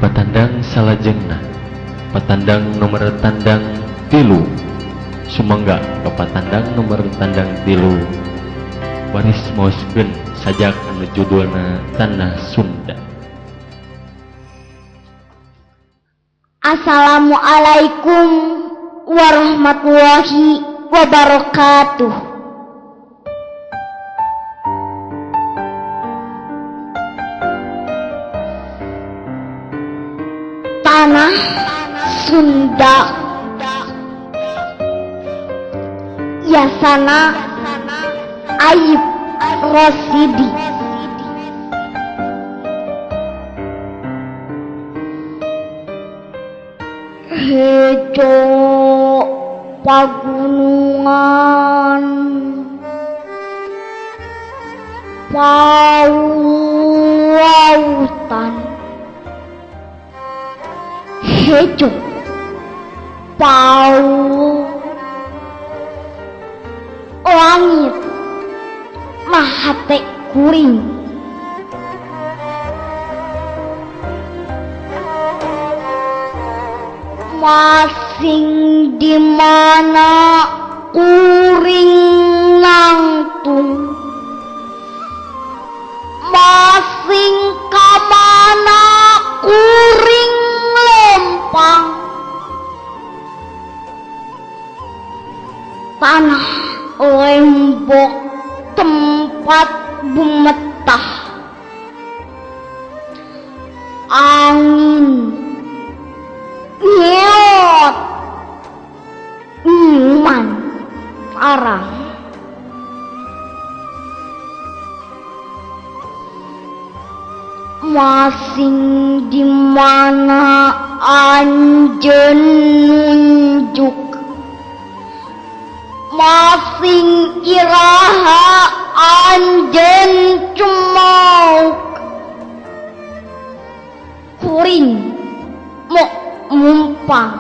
Patandang salajengna patandang nomor tandang tilu sumangga ke patandang nomor tandang tilu waris maoskeun sajak anu judulna Tanah Sunda. Assalamualaikum warahmatullahi wabarakatuh. Tanah Sunda Yasana Ayub Rosidi. Hejo pagunungan pauwautan. Hejo pau langit mahate kuring. Masing di mana kuring nangtung, masing kamana kuring lempang. Tanah lembok tempat bumetah, angin nyeot nyuman arang. Masing di mana anjeun nunjuk, masing iraha anjeun cumauk. Kuring mau mumpang,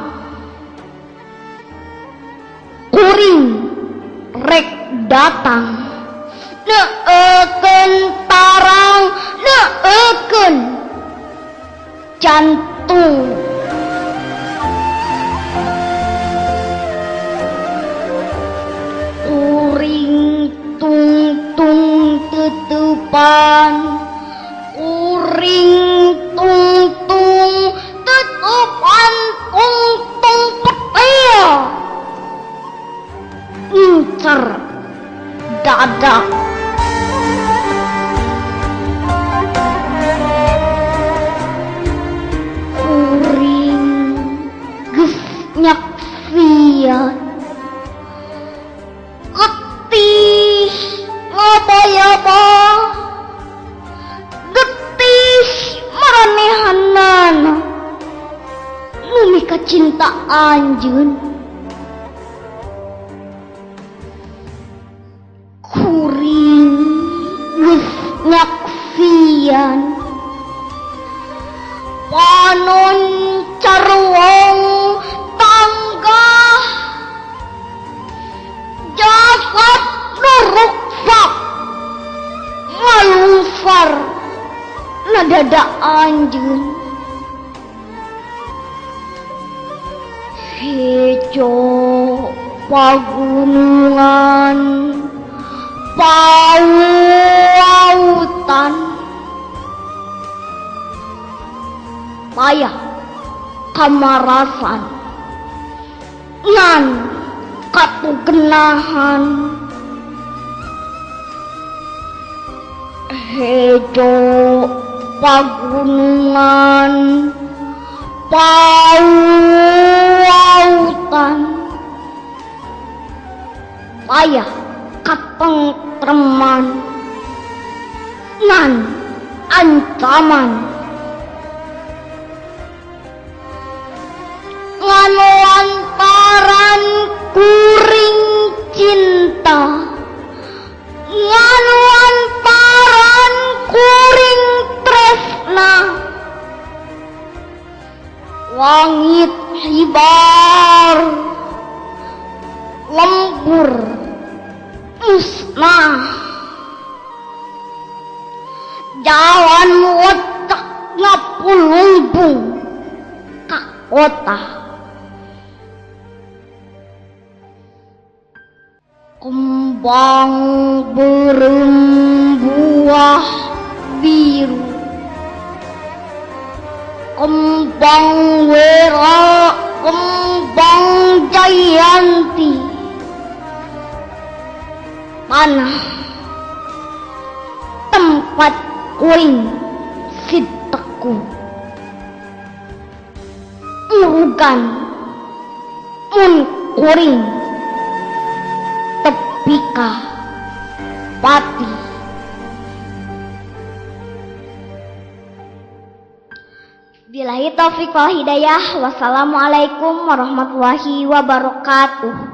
kuring rek datang, neeukeun tarang, neeukeun jantung. Kuring tungtung tutupan, kuring tungtung tutupan tungtung petil, incer dada. Kuring geus nyaksian getih ngabaya-ba, getih maranehanana nu mika cinta anjeun. Kuring geus nyaksian panon carwong tangga, jasad nu ruksak ngalungsar na dada anjeun. Hejo pagunungan pauwautan, payah kamarasan ngan katugenahan. Hejo pagunungan pauwautan, payah katentreman ngan ancaman. Ngan lantaran kuring cinta, ngan lantaran kuring tresna, langit hibar lembur musnah, jalan wecak ngapulungpung, kota. Kembang berbuah biru, kembang wera, kembang jayanti, tanah tempat kuring siteku, urugan mun kuring tepika pati. Billahi taufiq wal hidayah. Wassalamualaikum warahmatullahi wabarakatuh.